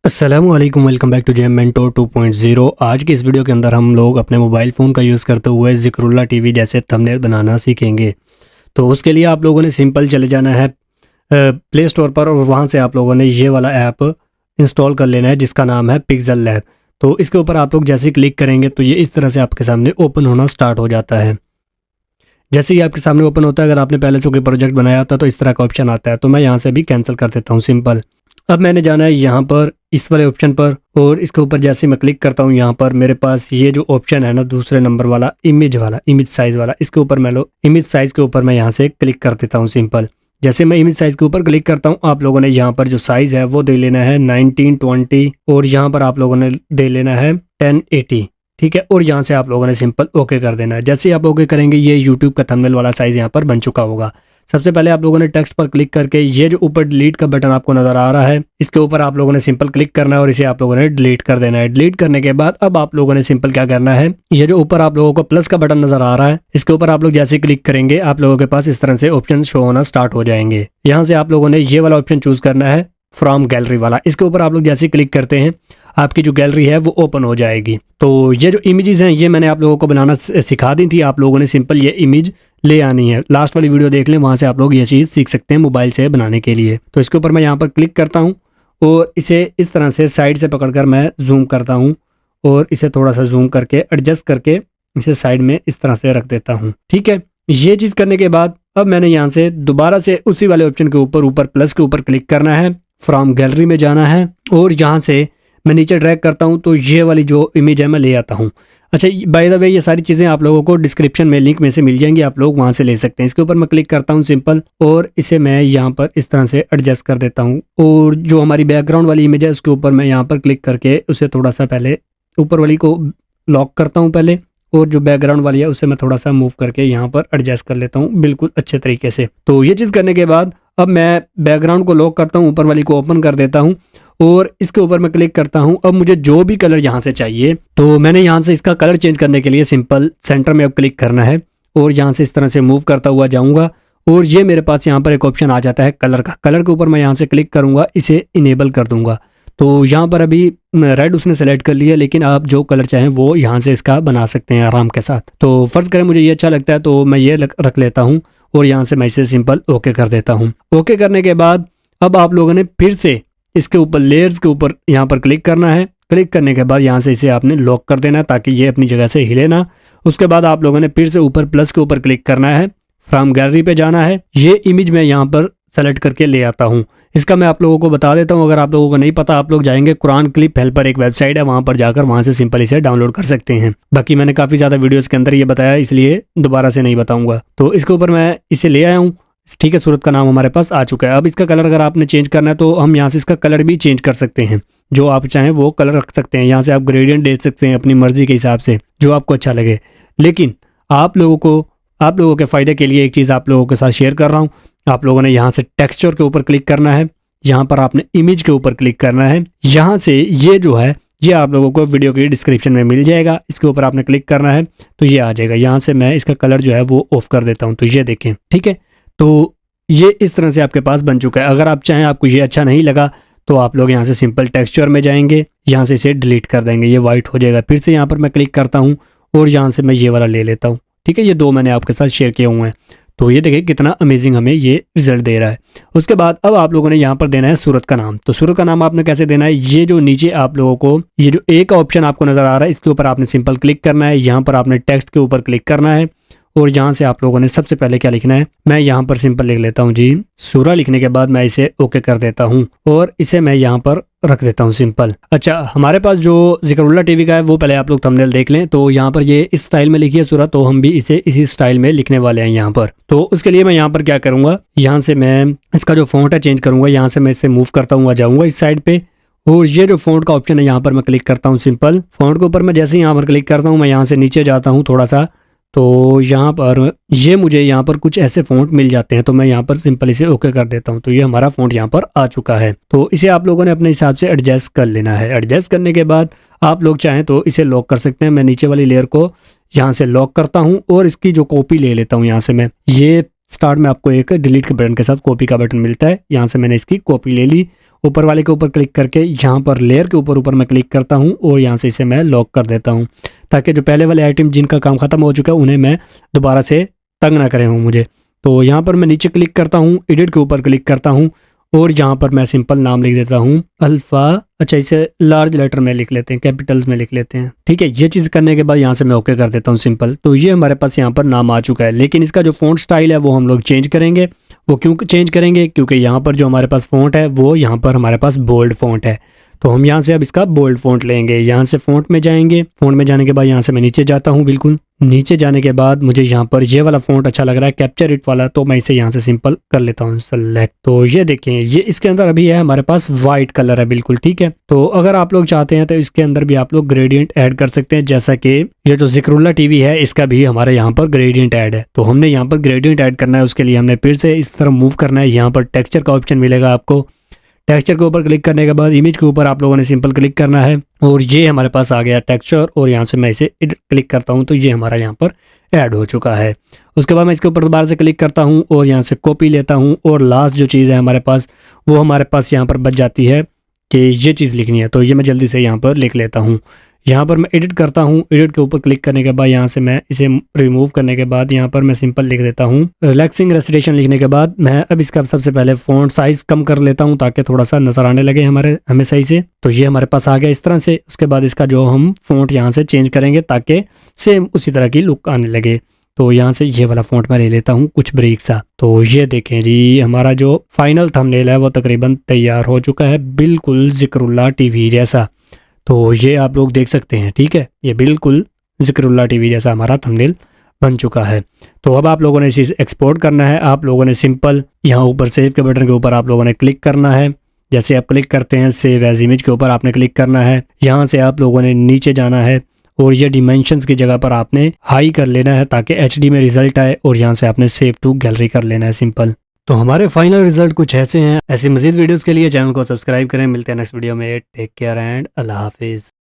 अस्सलामुअलैकुम, welcome back to gem mentor 2.0। आज की इस वीडियो के अंदर हम लोग अपने मोबाइल फ़ोन का यूज़ करते हुए ज़िक्रुल्लाह टीवी जैसे थंबनेल बनाना सीखेंगे। तो उसके लिए आप लोगों ने सिंपल चले जाना है प्ले स्टोर पर और वहाँ से आप लोगों ने ये वाला ऐप इंस्टॉल कर लेना है जिसका नाम है पिक्सल लैब। तो इसके ऊपर आप लोग जैसे ही क्लिक करेंगे तो ये इस तरह से आपके सामने ओपन होना स्टार्ट हो जाता है। जैसे ही आपके सामने ओपन होता है, अगर आपने पहले से कोई प्रोजेक्ट बनाया होता है तो इस तरह का ऑप्शन आता है, तो मैं यहाँ से भी कैंसिल कर देता हूँ सिंपल। अब मैंने जाना है यहाँ पर इस वाले ऑप्शन पर और इसके ऊपर जैसे मैं क्लिक करता हूँ यहाँ पर मेरे पास ये जो ऑप्शन है ना दूसरे नंबर वाला इमेज साइज़ वाला, इसके ऊपर मैं इमेज साइज़ के ऊपर मैं यहाँ से क्लिक कर देता हूँ सिंपल। जैसे मैं इमेज साइज़ के ऊपर क्लिक करता हूँ, आप लोगों ने यहाँ पर जो साइज़ है वो दे लेना है 1920 और यहाँ पर आप लोगों ने दे लेना है 1080। ठीक है, और यहाँ से आप लोगों ने सिंपल ओके कर देना है। जैसे ही आप ओके करेंगे ये यूट्यूब का थंबनेल वाला साइज़ यहाँ पर बन चुका होगा। सबसे पहले आप लोगों ने टेक्स्ट पर क्लिक करके ये जो ऊपर डिलीट का बटन आपको नज़र आ रहा है इसके ऊपर आप लोगों ने सिंपल क्लिक करना है और इसे आप लोगों ने डिलीट कर देना है। डिलीट करने के बाद अब आप लोगों ने सिंपल क्या करना है, ये जो ऊपर आप लोगों को प्लस का बटन नज़र आ रहा है इसके ऊपर आप लोग जैसे क्लिक करेंगे आप लोगों के पास इस तरह से ऑप्शन शो होना स्टार्ट हो जाएंगे। यहाँ से आप लोगों ने ये वाला ऑप्शन चूज़ करना है फ्रॉम गैलरी वाला। इसके ऊपर आप लोग जैसे क्लिक करते हैं आपकी जो गैलरी है वो ओपन हो जाएगी। तो ये जो इमेजेस हैं ये मैंने आप लोगों को बनाना सिखा दी थी, आप लोगों ने सिंपल ये इमेज ले आनी है। लास्ट वाली वीडियो देख लें, वहाँ से आप लोग ये चीज़ सीख सकते हैं मोबाइल से बनाने के लिए। तो इसके ऊपर मैं यहाँ पर क्लिक करता हूँ और इसे इस तरह से साइड से पकड़कर मैं जूम करता हूँ और इसे थोड़ा सा जूम करके एडजस्ट करके इसे साइड में इस तरह से रख देता हूँ। ठीक है, ये चीज़ करने के बाद अब मैंने यहाँ से दोबारा से उसी वाले ऑप्शन के ऊपर प्लस के ऊपर क्लिक करना है, फ्रॉम गैलरी में जाना है और यहाँ से मैं नीचे ड्रैग करता हूँ तो ये वाली जो इमेज है मैं ले आता हूँ। अच्छा, बाय द वे ये सारी चीज़ें आप लोगों को डिस्क्रिप्शन में लिंक में से मिल जाएंगी, आप लोग वहाँ से ले सकते हैं। इसके ऊपर मैं क्लिक करता हूँ सिंपल और इसे मैं यहाँ पर इस तरह से एडजस्ट कर देता हूँ और जो हमारी बैकग्राउंड वाली इमेज है उसके ऊपर मैं यहाँ पर क्लिक करके उसे थोड़ा सा पहले ऊपर वाली को लॉक करता हूँ पहले और जो बैकग्राउंड वाली है उसे मैं थोड़ा सा मूव करके यहाँ पर एडजस्ट कर लेता हूँ बिल्कुल अच्छे तरीके से। तो ये चीज़ करने के बाद अब मैं बैकग्राउंड को लॉक करता हूँ, ऊपर वाली को ओपन कर देता हूँ और इसके ऊपर मैं क्लिक करता हूँ। अब मुझे जो भी कलर यहाँ से चाहिए तो मैंने यहाँ से इसका कलर चेंज करने के लिए सिंपल सेंटर में अब क्लिक करना है और यहाँ से इस तरह से मूव करता हुआ जाऊँगा और ये मेरे पास यहाँ पर एक ऑप्शन आ जाता है कलर का। कलर के ऊपर मैं यहाँ से क्लिक करूँगा, इसे इनेबल कर दूँगा। तो यहाँ पर अभी रेड उसने सेलेक्ट कर लिया, लेकिन आप जो कलर चाहें वो यहाँ से इसका बना सकते हैं आराम के साथ। तो फ़र्ज़ करें मुझे ये अच्छा लगता है तो मैं ये रख लेता हूँ और यहाँ से मैं इसे सिंपल ओके कर देता हूँ। ओके करने के बाद अब आप लोगों ने फिर से इसके ऊपर लेयर्स के ऊपर यहाँ पर क्लिक करना है। क्लिक करने के बाद यहाँ से इसे आपने लॉक कर देना है ताकि ये अपनी जगह से हिले ना। उसके बाद आप लोगों ने फिर से ऊपर प्लस के ऊपर क्लिक करना है, फ्रॉम गैलरी पे जाना है। ये इमेज मैं यहाँ पर सेलेक्ट करके ले आता हूँ। इसका मैं आप लोगों को बता देता हूँ, अगर आप लोगों को नहीं पता आप लोग जाएंगे कुरान क्लिप हेल्पर एक वेबसाइट है, वहाँ पर जाकर वहाँ से सिंपल इसे डाउनलोड कर सकते हैं। बाकी मैंने काफ़ी ज़्यादा वीडियोज़ के अंदर ये बताया इसलिए दोबारा से नहीं बताऊँगा। तो इसके ऊपर मैं इसे ले आया हूँ। ठीक है, सूरत का नाम हमारे पास आ चुका है। अब इसका कलर अगर आपने चेंज करना है तो हम यहाँ से इसका कलर भी चेंज कर सकते हैं, जो आप चाहें वो कलर रख सकते हैं। यहाँ से आप ग्रेडियंट दे सकते हैं अपनी मर्जी के हिसाब से जो आपको अच्छा लगे। लेकिन आप लोगों के फ़ायदे के लिए एक चीज़ आप लोगों के साथ शेयर कर रहा हूँ। आप लोगों ने यहाँ से टेक्सचर के ऊपर क्लिक करना है, यहाँ पर आपने इमेज के ऊपर क्लिक करना है। यहाँ से ये जो है ये आप लोगों को वीडियो की डिस्क्रिप्शन में मिल जाएगा, इसके ऊपर आपने क्लिक करना है तो ये आ जाएगा। यहाँ से मैं इसका कलर जो है वो ऑफ कर देता हूँ, तो ये देखें। ठीक है, तो ये इस तरह से आपके पास बन चुका है। अगर आप चाहें आपको ये अच्छा नहीं लगा तो आप लोग यहाँ से सिंपल टेक्सचर में जाएंगे, यहाँ से इसे डिलीट कर देंगे, ये वाइट हो जाएगा। फिर से यहाँ पर मैं क्लिक करता हूँ और यहाँ से मैं ये वाला ले लेता हूँ। ठीक है, ये दो मैंने आपके साथ शेयर किए हुए हैं। तो ये देखिए कितना अमेजिंग हमें ये रिजल्ट दे रहा है। उसके बाद अब आप लोगों ने यहाँ पर देना है सूरत का नाम। तो सूरत का नाम आपने कैसे देना है, ये जो नीचे आप लोगों को ये जो ए का ऑप्शन आपको नज़र आ रहा है इसके ऊपर आपने सिंपल क्लिक करना है। यहाँ पर आपने टेक्स्ट के ऊपर क्लिक करना है और यहाँ से आप लोगों ने सबसे पहले क्या लिखना है, मैं यहाँ पर सिंपल लिख लेता हूँ जी सूरा। लिखने के बाद मैं इसे ओके कर देता हूँ और इसे मैं यहाँ पर रख देता हूँ सिंपल। अच्छा, हमारे पास जो ज़िक्रुल्लाह टीवी का है वो पहले आप लोग थंबनेल देख लें। तो यहाँ पर ये इस स्टाइल में लिखी है सूरा, तो हम भी इसे इसी स्टाइल में लिखने वाले हैं यहाँ पर। तो उसके लिए मैं यहाँ पर क्या करूँगा, यहाँ से मैं इसका जो फ़ॉन्ट है चेंज करूँगा। यहाँ से मैं इसे मूव करता हुआ जाऊँगा इस साइड पे और ये जो फ़ॉन्ट का ऑप्शन है यहाँ पर मैं क्लिक करता हूँ सिंपल। फ़ॉन्ट के ऊपर मैं जैसे ही यहाँ पर क्लिक करता हूँ मैं यहाँ से नीचे जाता हूँ थोड़ा सा, तो यहाँ पर ये मुझे यहाँ पर कुछ ऐसे फ़ॉन्ट मिल जाते हैं, तो मैं यहाँ पर सिंपल इसे ओके कर देता हूँ। तो ये हमारा फ़ॉन्ट यहाँ पर आ चुका है। तो इसे आप लोगों ने अपने हिसाब से एडजस्ट कर लेना है। एडजस्ट करने के बाद आप लोग चाहें तो इसे लॉक कर सकते हैं। मैं नीचे वाली लेयर को यहाँ से लॉक करता हूँ और इसकी जो कॉपी ले लेता हूँ। यहाँ से मैं ये स्टार्ट में आपको एक डिलीट के बटन के साथ कॉपी का बटन मिलता है, यहाँ से मैंने इसकी कॉपी ले ली ऊपर वाले के ऊपर क्लिक करके यहाँ पर लेयर के ऊपर मैं क्लिक करता हूँ और यहाँ से इसे मैं लॉक कर देता हूँ, ताकि जो पहले वाले आइटम जिनका काम ख़त्म हो चुका है उन्हें मैं दोबारा से तंग ना करें हूँ मुझे। तो यहाँ पर मैं नीचे क्लिक करता हूँ, एडिट के ऊपर क्लिक करता हूँ और यहाँ पर मैं सिंपल नाम लिख देता हूँ अल्फ़ा। अच्छा, इसे लार्ज लेटर में लिख लेते हैं, कैपिटल्स में लिख लेते हैं। ठीक है, ये चीज़ करने के बाद यहाँ से मैं ओके कर देता हूँ सिंपल। तो ये हमारे पास यहाँ पर नाम आ चुका है, लेकिन इसका जो फ़ॉन्ट स्टाइल है वो हम लोग चेंज करेंगे। वो क्यों चेंज करेंगे? क्योंकि यहाँ पर जो हमारे पास फ़ॉन्ट है वो यहाँ पर हमारे पास बोल्ड फ़ॉन्ट है, तो हम यहाँ से अब इसका बोल्ड फ़ॉन्ट लेंगे। यहाँ से फ़ॉन्ट में जाएंगे, फ़ॉन्ट में जाने के बाद यहाँ से मैं नीचे जाता हूँ। बिल्कुल नीचे जाने के बाद मुझे यहाँ पर ये वाला फ़ॉन्ट अच्छा लग रहा है, कैप्चर इट वाला, तो मैं इसे यहाँ से सिंपल कर लेता हूँ सेलेक्ट। तो ये देखें, ये इसके अंदर अभी है हमारे पास वाइट कलर है, बिल्कुल ठीक है। तो अगर आप लोग चाहते हैं तो इसके अंदर भी आप लोग ग्रेडियंट ऐड कर सकते हैं, जैसा कि ये जो जिक्रुल्लाह टीवी है इसका भी हमारे यहाँ पर ग्रेडियंट ऐड है। तो हमने यहाँ पर ग्रेडियंट ऐड करना है, उसके लिए हमने फिर से इस तरफ मूव करना है। यहाँ पर टेक्सचर का ऑप्शन मिलेगा आपको, टेक्सचर के ऊपर क्लिक करने के बाद इमेज के ऊपर आप लोगों ने सिंपल क्लिक करना है और ये हमारे पास आ गया टेक्सचर। और यहाँ से मैं इसे क्लिक करता हूँ तो ये हमारा यहाँ पर ऐड हो चुका है। उसके बाद मैं इसके ऊपर दोबारा से क्लिक करता हूँ और यहाँ से कॉपी लेता हूँ और लास्ट जो चीज़ है हमारे पास वो हमारे पास यहाँ पर बच जाती है कि ये चीज़ लिखनी है। तो ये मैं जल्दी से यहाँ पर लिख लेता हूँ। यहाँ पर मैं एडिट करता हूँ, एडिट के ऊपर क्लिक करने के बाद यहाँ से मैं इसे रिमूव करने के बाद यहाँ पर मैं सिंपल लिख देता हूँ रिलैक्सिंग रेसिटेशन। लिखने के बाद मैं अब इसका सबसे पहले फ़ॉन्ट साइज़ कम कर लेता हूँ ताकि थोड़ा सा नज़र आने लगे हमें सही से। तो ये हमारे पास आ गया इस तरह से। उसके बाद इसका जो हम फ़ॉन्ट यहाँ से चेंज करेंगे ताकि सेम उसी तरह की लुक आने लगे। तो यहाँ से ये वाला फ़ॉन्ट मैं ले लेता हूँ कुछ ब्रीक सा। तो ये देखें जी, हमारा जो फाइनल थंबनेल है वो तकरीबन तैयार हो चुका है, बिल्कुल जिक्रुल्लाह टीवी जैसा। तो ये आप लोग देख सकते हैं, ठीक है, ये बिल्कुल जिक्रुल्लाह टीवी जैसा हमारा थंबनेल बन चुका है। तो अब आप लोगों ने इसे एक्सपोर्ट करना है। आप लोगों ने सिंपल यहाँ ऊपर सेव के बटन के ऊपर आप लोगों ने क्लिक करना है। जैसे आप क्लिक करते हैं सेव एज इमेज के ऊपर आपने क्लिक करना है। यहाँ से आप लोगों ने नीचे जाना है और ये डिमेंशंस की जगह पर आपने हाई कर लेना है ताकि HD में रिजल्ट आए और यहाँ से आपने सेव टू गैलरी कर लेना है सिंपल। तो हमारे फाइनल रिजल्ट कुछ ऐसे हैं। ऐसी मज़ीद वीडियोस के लिए चैनल को सब्सक्राइब करें। मिलते हैं नेक्स्ट वीडियो में। टेक केयर एंड अल्लाह हाफिज़।